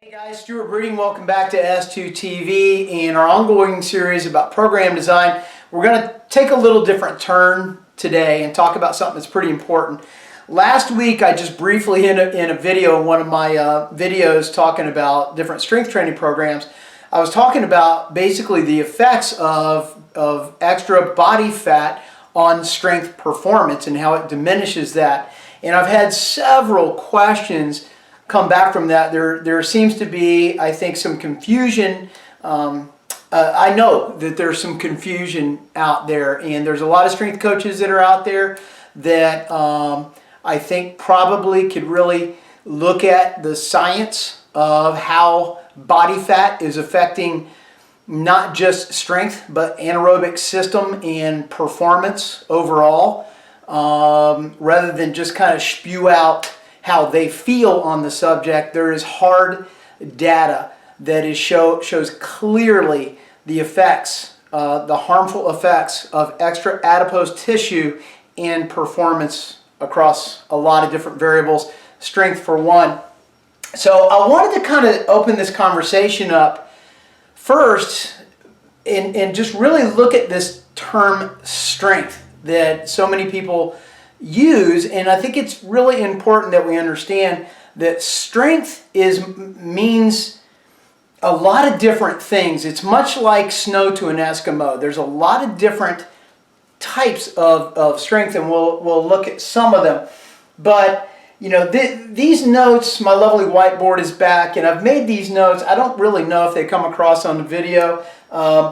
Hey guys, Stuart Breeding. Welcome back to S2 TV and our ongoing series about program design. We're going to take a little different turn today and talk about something that's pretty important. Last week I just briefly in a video, one of my videos talking about different strength training programs, I was talking about basically the effects of extra body fat on strength performance and how it diminishes that. And I've had several questions come back from that. There seems to be, I think, some confusion. I know that there's some confusion out there, and there's a lot of strength coaches that are out there that I think probably could really look at the science of how body fat is affecting not just strength but anaerobic system and performance overall, rather than just kind of spew out how they feel on the subject. There is hard data that shows clearly the effects, the harmful effects of extra adipose tissue and performance across a lot of different variables, strength for one. So I wanted to kind of open this conversation up first and just really look at this term strength that so many people use, and I think it's really important that we understand that strength means a lot of different things. It's much like snow to an Eskimo. There's a lot of different types of strength, and we'll look at some of them. But you know, these notes, my lovely whiteboard is back, and I've made these notes. I don't really know if they come across on the video.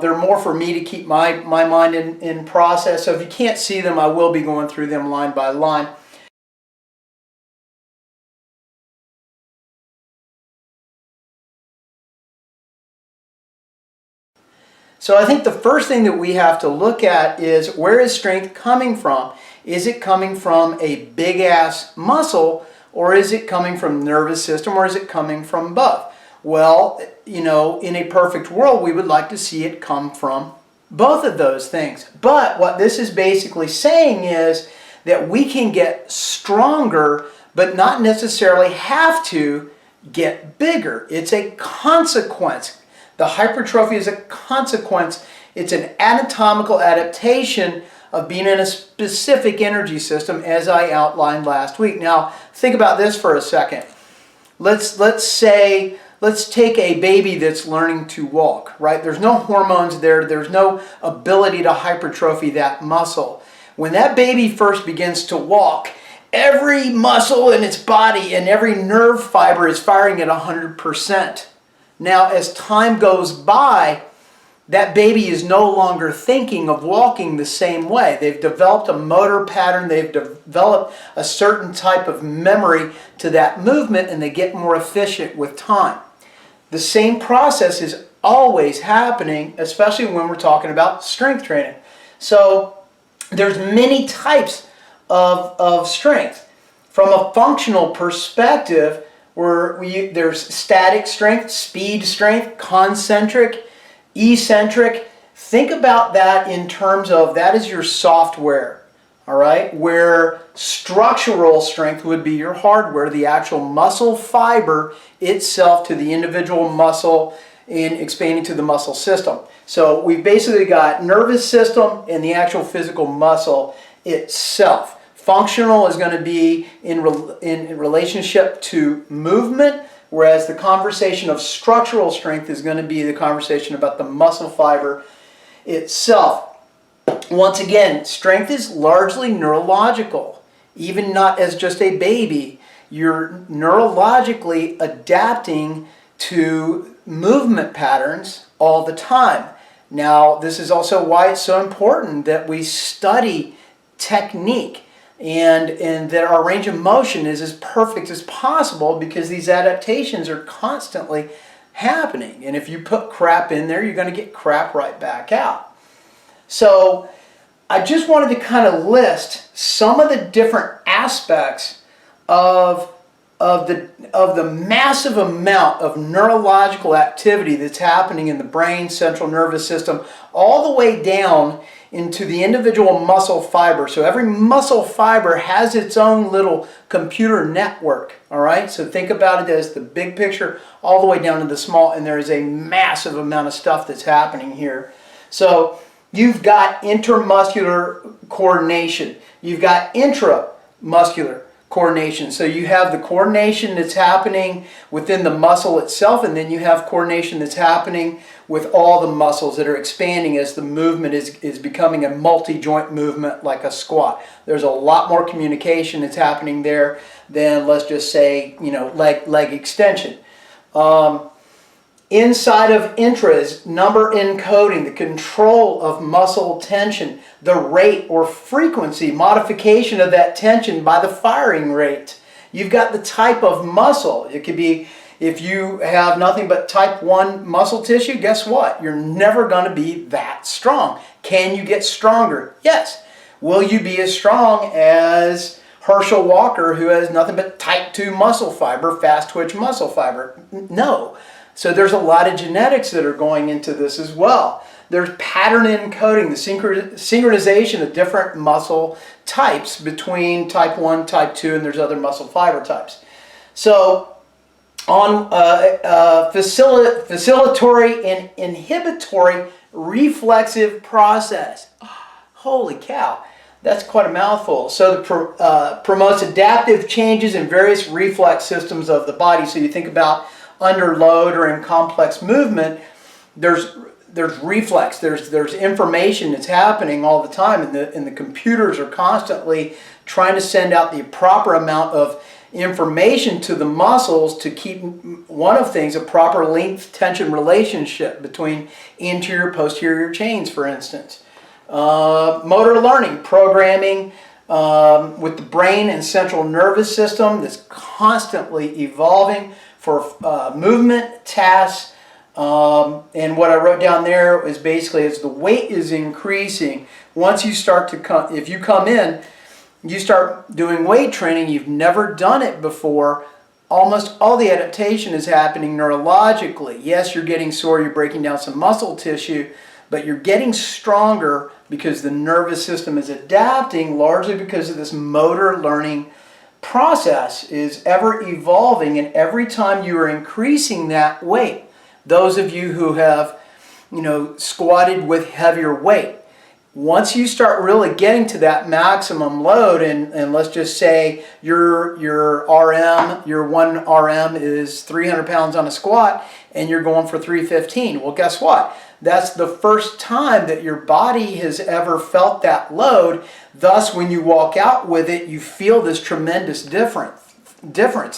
They're more for me to keep my mind in process. So if you can't see them, I will be going through them line by line. So I think the first thing that we have to look at is, where is strength coming from? Is it coming from a big ass muscle, or is it coming from the nervous system, or is it coming from both? Well, you know, in a perfect world, we would like to see it come from both of those things. But what this is basically saying is that we can get stronger, but not necessarily have to get bigger. It's a consequence. The hypertrophy is a consequence. It's an anatomical adaptation of being in a specific energy system, as I outlined last week. Now, think about this for a second. Let's take a baby that's learning to walk, right? There's no hormones there. There's no ability to hypertrophy that muscle. When that baby first begins to walk, every muscle in its body and every nerve fiber is firing at 100%. Now, as time goes by, that baby is no longer thinking of walking the same way. They've developed a motor pattern, they've developed a certain type of memory to that movement, and they get more efficient with time. The same process is always happening, especially when we're talking about strength training. So there's many types of strength. From a functional perspective, there's static strength, speed strength, concentric, eccentric. Think about that in terms of, that is your software, all right? Where structural strength would be your hardware, the actual muscle fiber itself to the individual muscle and expanding to the muscle system. So we've basically got nervous system and the actual physical muscle itself. Functional is going to be in relationship to movement, whereas the conversation of structural strength is going to be the conversation about the muscle fiber itself. Once again, strength is largely neurological. Even not as just a baby, you're neurologically adapting to movement patterns all the time. Now, this is also why it's so important that we study technique and that our range of motion is as perfect as possible, because these adaptations are constantly happening. And if you put crap in there, you're going to get crap right back out. So I just wanted to kind of list some of the different aspects of of the massive amount of neurological activity that's happening in the brain, central nervous system, all the way down into the individual muscle fiber. So every muscle fiber has its own little computer network, all right? So think about it as the big picture all the way down to the small, and there is a massive amount of stuff that's happening here. So you've got intermuscular coordination. You've got intramuscular coordination. So you have the coordination that's happening within the muscle itself, and then you have coordination that's happening with all the muscles that are expanding as the movement is becoming a multi-joint movement like a squat. There's a lot more communication that's happening there than, let's just say, leg extension. Inside of intra is number encoding, the control of muscle tension, the rate or frequency, modification of that tension by the firing rate. You've got the type of muscle. It could be, if you have nothing but type 1 muscle tissue, guess what? You're never going to be that strong. Can you get stronger? Yes. Will you be as strong as Herschel Walker, who has nothing but type 2 muscle fiber, fast twitch muscle fiber? No. So there's a lot of genetics that are going into this as well. There's pattern encoding, the synchronization of different muscle types between type 1, type 2, and there's other muscle fiber types. So on facilitatory and inhibitory reflexive process. Holy cow, that's quite a mouthful. So it promotes adaptive changes in various reflex systems of the body. So you think about under load or in complex movement, there's reflex, there's information that's happening all the time, and the computers are constantly trying to send out the proper amount of information to the muscles to keep, one of things, a proper length tension relationship between anterior posterior chains, for instance. Motor learning, programming with the brain and central nervous system that's constantly evolving for movement, tasks, and what I wrote down there is basically as the weight is increasing, once you start to come, if you come in, you start doing weight training, you've never done it before, almost all the adaptation is happening neurologically. Yes, you're getting sore, you're breaking down some muscle tissue, but you're getting stronger because the nervous system is adapting largely because of this motor learning process is ever evolving, and every time you are increasing that weight, those of you who have squatted with heavier weight, once you start really getting to that maximum load, and let's just say your one RM is 300 pounds on a squat and you're going for 315, well, guess what? That's the first time that your body has ever felt that load. Thus, when you walk out with it, you feel this tremendous difference.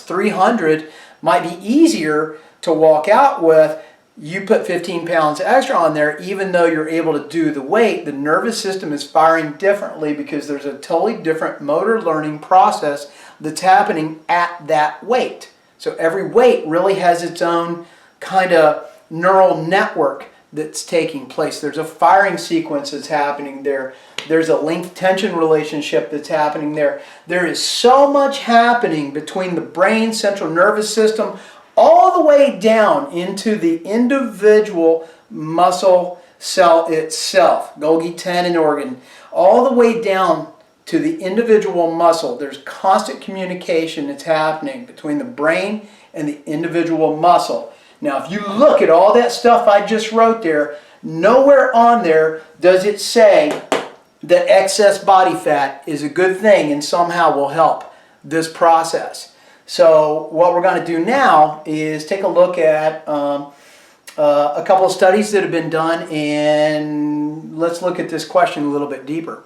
300 might be easier to walk out with. You put 15 pounds extra on there, even though you're able to do the weight, the nervous system is firing differently because there's a totally different motor learning process that's happening at that weight. So every weight really has its own kind of neural network that's taking place. There's a firing sequence that's happening there. There's a length tension relationship that's happening there. There is so much happening between the brain, central nervous system, all the way down into the individual muscle cell itself, Golgi tendon organ, all the way down to the individual muscle. There's constant communication that's happening between the brain and the individual muscle. Now, if you look at all that stuff I just wrote there, nowhere on there does it say that excess body fat is a good thing and somehow will help this process. So what we're going to do now is take a look at a couple of studies that have been done, and let's look at this question a little bit deeper.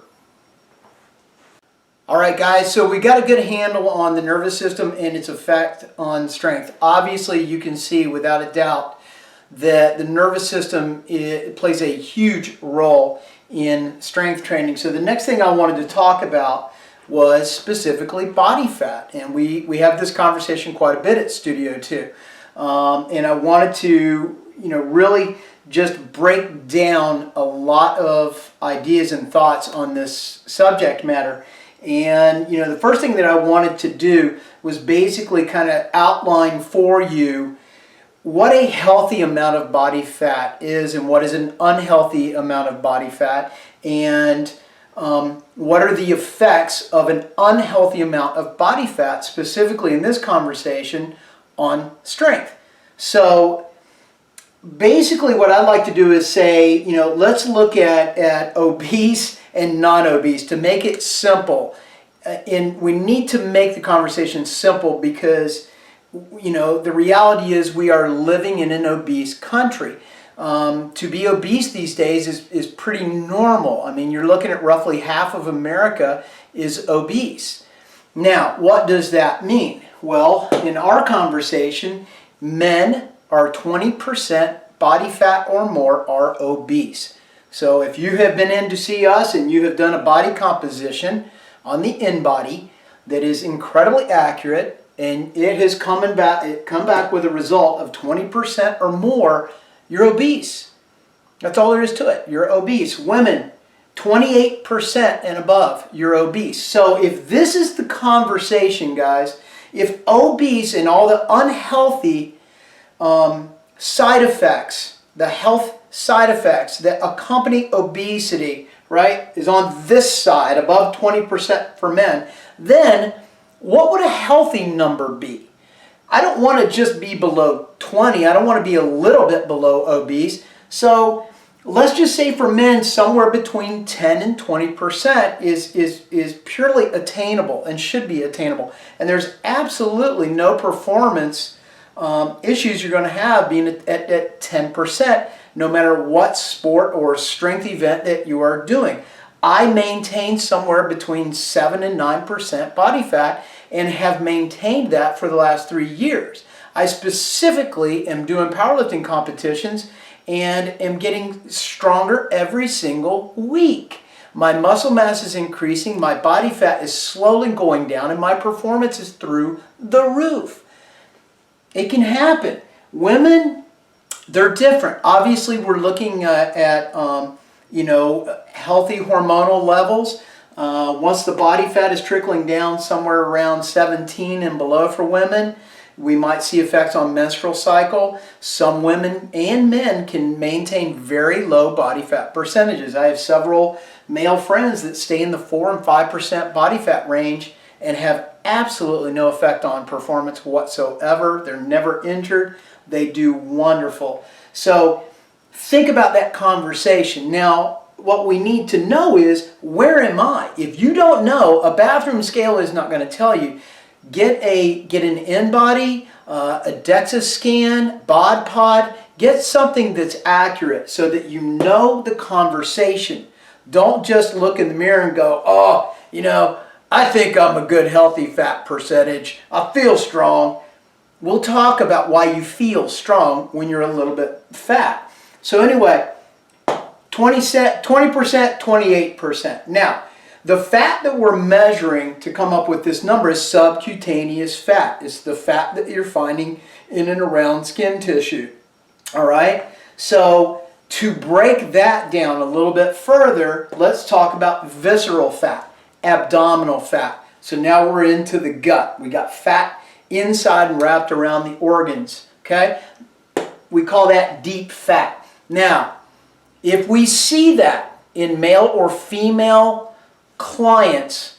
All right, guys, so we got a good handle on the nervous system and its effect on strength. Obviously, you can see without a doubt that the nervous system plays a huge role in strength training. So the next thing I wanted to talk about was specifically body fat, and we have this conversation quite a bit at Studio 2. And I wanted to really just break down a lot of ideas and thoughts on this subject matter. And the first thing that I wanted to do was basically kind of outline for you what a healthy amount of body fat is and what is an unhealthy amount of body fat, and what are the effects of an unhealthy amount of body fat, specifically in this conversation on strength. So basically what I'd like to do is say, let's look at obese and non-obese to make it simple. And we need to make the conversation simple because, the reality is we are living in an obese country. To be obese these days is pretty normal. I mean, you're looking at roughly half of America is obese. Now, what does that mean? Well, in our conversation, men are 20% body fat or more are obese. So if you have been in to see us and you have done a body composition on the in-body that is incredibly accurate, and it has come back with a result of 20% or more, you're obese. That's all there is to it. You're obese. Women, 28% and above, you're obese. So if this is the conversation, guys, if obese and all the unhealthy side effects, the health side effects that accompany obesity, right, is on this side, above 20% for men, then what would a healthy number be? I don't want to just be below 20. I don't want to be a little bit below obese. So let's just say for men, somewhere between 10 and 20% is purely attainable and should be attainable. And there's absolutely no performance issues you're going to have being at 10%, no matter what sport or strength event that you are doing. I maintain somewhere between 7 and 9% body fat and have maintained that for the last 3 years. I specifically am doing powerlifting competitions and am getting stronger every single week. My muscle mass is increasing, my body fat is slowly going down, and my performance is through the roof. It can happen. Women, they're different. Obviously, we're looking at healthy hormonal levels. Once the body fat is trickling down somewhere around 17 and below for women, we might see effects on menstrual cycle. Some women and men can maintain very low body fat percentages. I have several male friends that stay in the 4 and 5% body fat range and have absolutely no effect on performance whatsoever. They're never injured. They do wonderful. So think about that conversation. Now, what we need to know is, where am I? If you don't know, a bathroom scale is not going to tell you. Get an in-body, a DEXA scan, bod pod. Get something that's accurate so that you know the conversation. Don't just look in the mirror and go, oh, I think I'm a good healthy fat percentage. I feel strong. We'll talk about why you feel strong when you're a little bit fat. So anyway, 20%, 28%. Now, the fat that we're measuring to come up with this number is subcutaneous fat. It's the fat that you're finding in and around skin tissue. All right? So to break that down a little bit further, let's talk about visceral fat, abdominal fat. So now we're into the gut. We got fat inside and wrapped around the organs. Okay? We call that deep fat. Now, if we see that in male or female clients,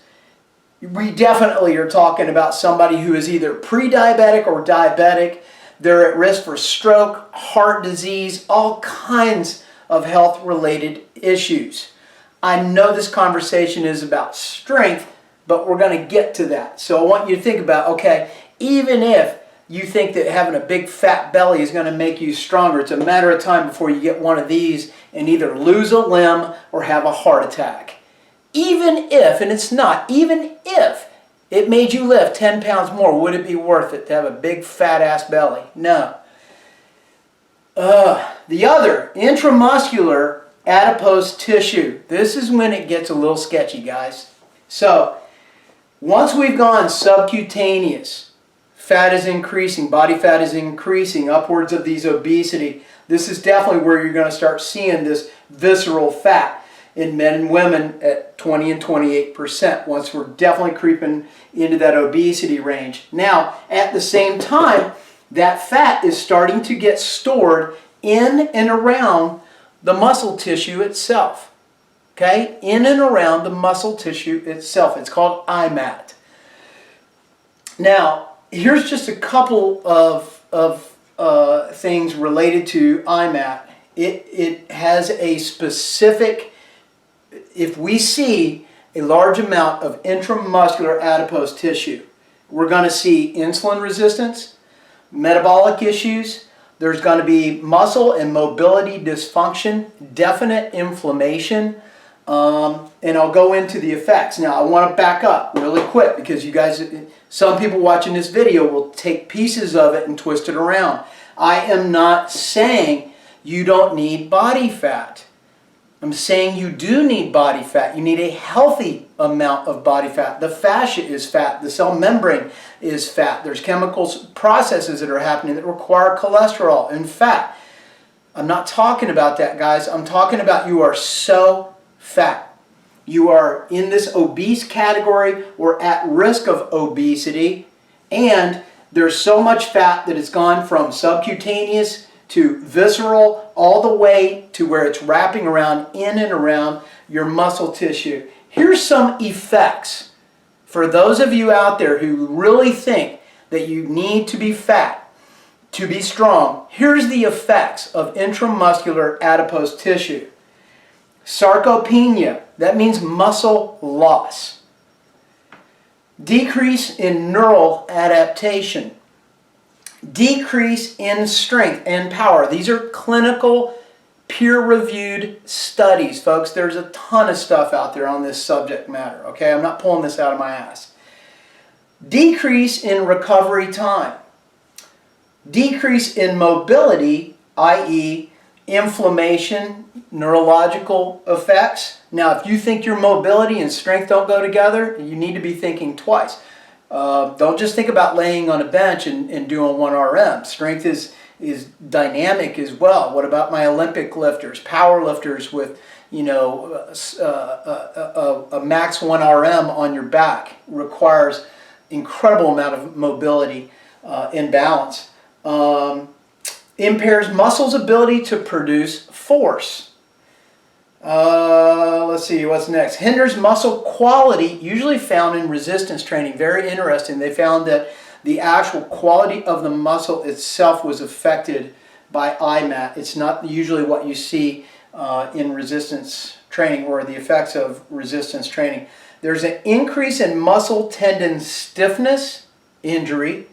we definitely are talking about somebody who is either pre-diabetic or diabetic. They're at risk for stroke, heart disease, all kinds of health-related issues. I know this conversation is about strength, but we're going to get to that. So I want you to think about, okay, even if you think that having a big fat belly is going to make you stronger, it's a matter of time before you get one of these and either lose a limb or have a heart attack. Even if, and it's not, even if it made you lift 10 pounds more, would it be worth it to have a big fat ass belly? No. The other, intramuscular adipose tissue. This is when it gets a little sketchy, guys. So, once we've gone subcutaneous, fat is increasing, body fat is increasing, upwards of these obesity, this is definitely where you're going to start seeing this visceral fat. in men and women at 20 and 28% once we're definitely creeping into that obesity range. Now, at the same time, that fat is starting to get stored in and around the muscle tissue itself. Okay? In and around the muscle tissue itself. It's called IMAT. Now, here's just a couple of things related to IMAT. It has a specific, if we see a large amount of intramuscular adipose tissue, we're going to see insulin resistance, metabolic issues, there's going to be muscle and mobility dysfunction, definite inflammation, and I'll go into the effects. Now, I want to back up really quick because you guys, some people watching this video will take pieces of it and twist it around. I am not saying you don't need body fat. I'm saying you do need body fat. You need a healthy amount of body fat. The fascia is fat. The cell membrane is fat. There's chemicals, processes that are happening that require cholesterol and fat. I'm not talking about that, guys. I'm talking about you are so fat. You are in this obese category or at risk of obesity, and there's so much fat that it's gone from subcutaneous to visceral, all the way to where it's wrapping around in and around your muscle tissue. Here's some effects for those of you out there who really think that you need to be fat to be strong. Here's the effects of intramuscular adipose tissue. Sarcopenia, that means muscle loss. Decrease in neural adaptation. Decrease in strength and power. These are clinical, peer-reviewed studies, folks. There's a ton of stuff out there on this subject matter, okay? I'm not pulling this out of my ass. Decrease in recovery time. Decrease in mobility, i.e., inflammation, neurological effects. Now, if you think your mobility and strength don't go together, you need to be thinking twice. Don't just think about laying on a bench and doing 1 RM. Strength is dynamic as well. What about my Olympic lifters, power lifters with, you know, a max 1 RM on your back requires incredible amount of mobility and balance. Impairs muscles' ability to produce force. Let's see, what's next? Hinders muscle quality, usually found in resistance training. Very interesting. They found that the actual quality of the muscle itself was affected by IMAT. It's not usually what you see in resistance training or the effects of resistance training. There's an increase in muscle tendon stiffness, injury,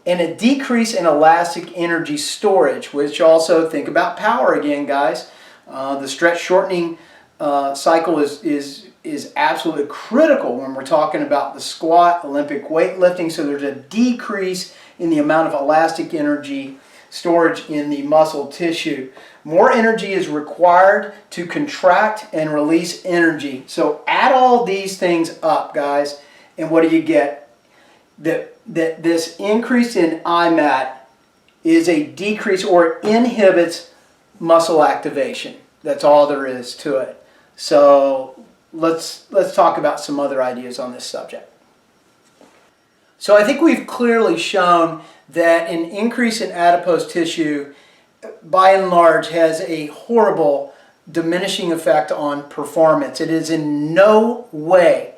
and a decrease in elastic energy storage, which also, think about power again, guys. The stretch shortening cycle is absolutely critical when we're talking about the squat, Olympic weightlifting. So there's a decrease in the amount of elastic energy storage in the muscle tissue. More energy is required to contract and release energy. So add all these things up, guys, and what do you get? That this increase in IMAT is a decrease or inhibits muscle activation. That's all there is to it. So let's talk about some other ideas on this subject. So I think we've clearly shown that an increase in adipose tissue by and large has a horrible diminishing effect on performance. It is in no way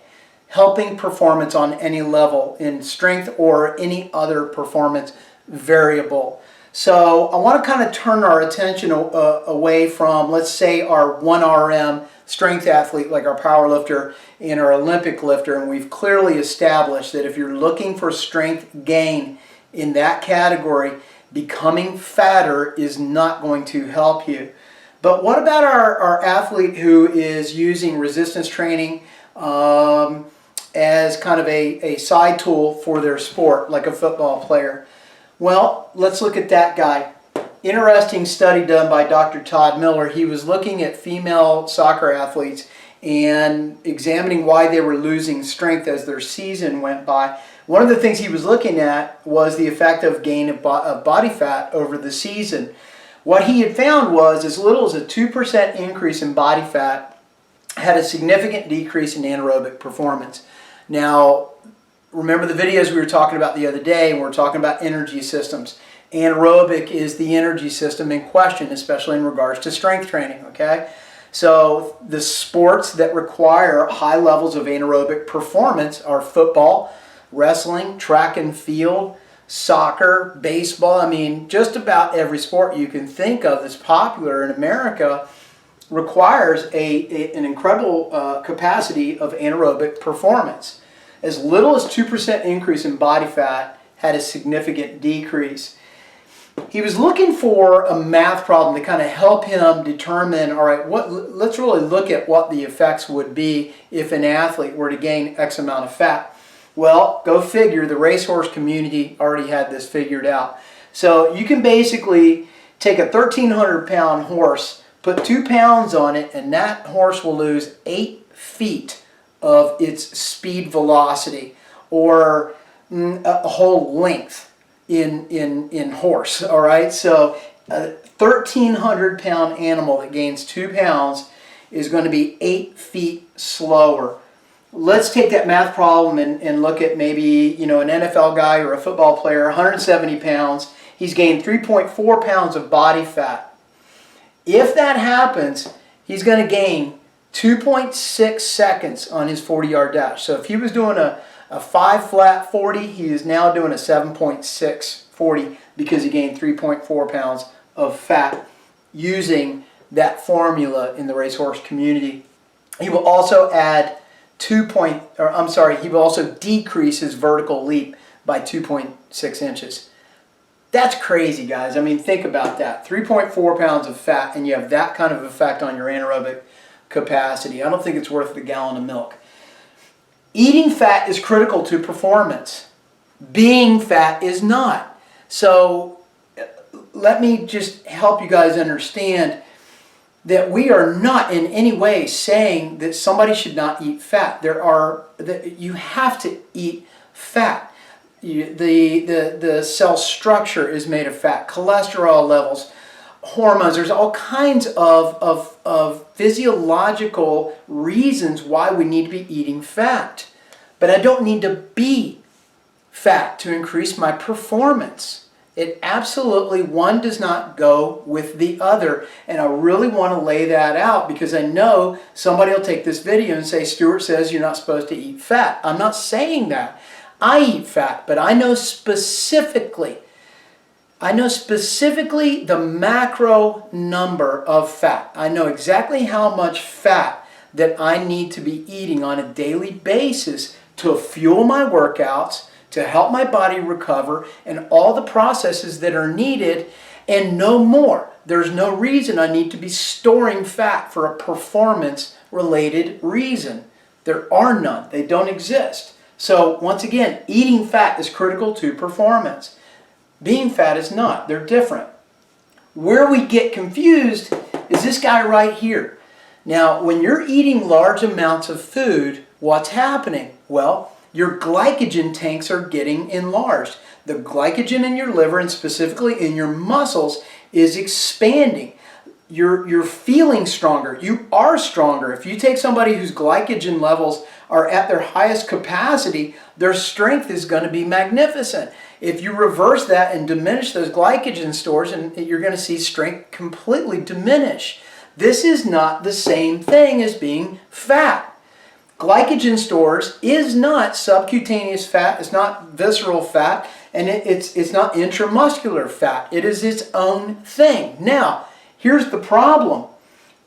helping performance on any level in strength or any other performance variable. So I want to kind of turn our attention away from, let's say, our 1 RM strength athlete like our power lifter and our Olympic lifter, and we've clearly established that if you're looking for strength gain in that category, becoming fatter is not going to help you. But what about our athlete who is using resistance training as kind of a side tool for their sport, like a football player? Well, let's look at that guy. Interesting study done by Dr. Todd Miller. He was looking at female soccer athletes and examining why they were losing strength as their season went by. One of the things he was looking at was the effect of gain of body fat over the season. What he had found was as little as a 2% increase in body fat had a significant decrease in anaerobic performance. Now, remember the videos we were talking about the other day, and we're talking about energy systems. Anaerobic is the energy system in question, especially in regards to strength training, okay? So the sports that require high levels of anaerobic performance are football, wrestling, track and field, soccer, baseball. I mean, just about every sport you can think of that's popular in America requires an incredible capacity of anaerobic performance. As little as 2% increase in body fat had a significant decrease. He was looking for a math problem to kind of help him determine, all right, let's really look at what the effects would be if an athlete were to gain X amount of fat. Well, go figure, the racehorse community already had this figured out. So you can basically take a 1,300-pound horse, put 2 pounds on it, and that horse will lose 8 feet of its speed velocity, or a whole length in horse. All right, so a 1,300-pound animal that gains 2 pounds is going to be 8 feet slower. Let's take that math problem and look at maybe, an NFL guy or a football player, 170 pounds. He's gained 3.4 pounds of body fat. If that happens, he's going to gain 2.6 seconds on his 40-yard dash. So if he was doing a 5 flat 40, he is now doing a 7.6 40 because he gained 3.4 pounds of fat using that formula in the racehorse community. He will also add he will also decrease his vertical leap by 2.6 inches. That's crazy, guys. I mean, think about that. 3.4 pounds of fat, and you have that kind of effect on your anaerobic capacity. I don't think it's worth the gallon of milk. Eating fat is critical to performance. Being fat is not. So let me just help you guys understand that we are not in any way saying that somebody should not eat fat. You have to eat fat. The cell structure is made of fat, cholesterol levels, hormones. There's all kinds of physiological reasons why we need to be eating fat. But I don't need to be fat to increase my performance. It absolutely, one does not go with the other. And I really want to lay that out because I know somebody will take this video and say, Stuart says you're not supposed to eat fat. I'm not saying that. I eat fat, but I know specifically the macro number of fat. I know exactly how much fat that I need to be eating on a daily basis to fuel my workouts, to help my body recover, and all the processes that are needed, and no more. There's no reason I need to be storing fat for a performance-related reason. There are none. They don't exist. So once again, eating fat is critical to performance. Being fat is not. They're different. Where we get confused is this guy right here. Now, when you're eating large amounts of food, what's happening? Well, your glycogen tanks are getting enlarged. The glycogen in your liver, and specifically in your muscles, is expanding. You're feeling stronger. You are stronger. If you take somebody whose glycogen levels are at their highest capacity, their strength is going to be magnificent. If you reverse that and diminish those glycogen stores, and you're going to see strength completely diminish. This is not the same thing as being fat. Glycogen stores is not subcutaneous fat, it's not visceral fat, and it's not intramuscular fat. It is its own thing. Now, here's the problem.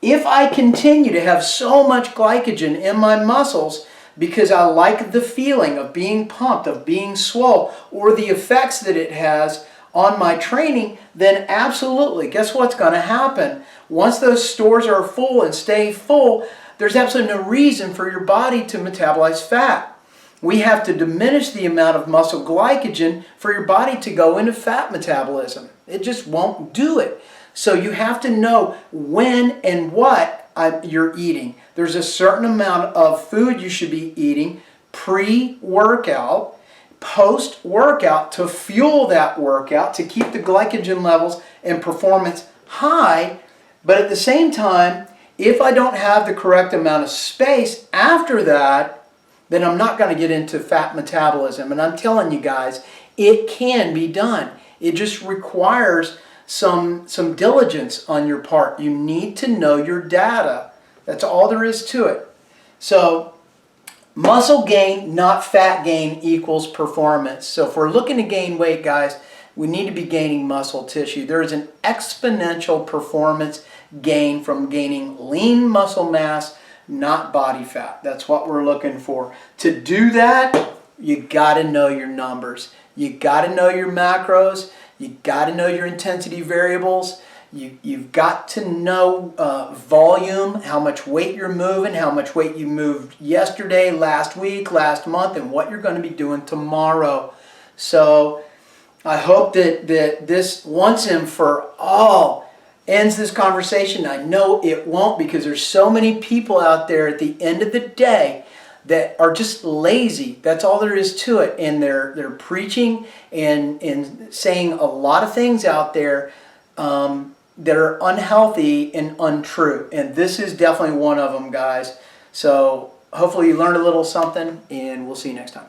If I continue to have so much glycogen in my muscles because I like the feeling of being pumped, of being swole, or the effects that it has on my training, then absolutely, guess what's going to happen? Once those stores are full and stay full, there's absolutely no reason for your body to metabolize fat. We have to diminish the amount of muscle glycogen for your body to go into fat metabolism. It just won't do it. So you have to know when and what you're eating. There's a certain amount of food you should be eating pre-workout, post-workout to fuel that workout, to keep the glycogen levels and performance high. But at the same time, if I don't have the correct amount of space after that, then I'm not going to get into fat metabolism. And I'm telling you guys, it can be done. It just requires some diligence on your part. You need to know your data. That's all there is to it. So muscle gain, not fat gain, equals performance. So if we're looking to gain weight, guys, we need to be gaining muscle tissue. There is an exponential performance gain from gaining lean muscle mass, not body fat. That's what we're looking for. To do that, you got to know your numbers. You got to know your macros. You got to know your intensity variables. You've got to know volume, how much weight you're moving, how much weight you moved yesterday, last week, last month, and what you're going to be doing tomorrow. So I hope that this once and for all ends this conversation. I know it won't, because there's so many people out there at the end of the day that are just lazy. That's all there is to it. And they're preaching and saying a lot of things out there that are unhealthy and untrue. And this is definitely one of them, guys. So hopefully you learned a little something, and we'll see you next time.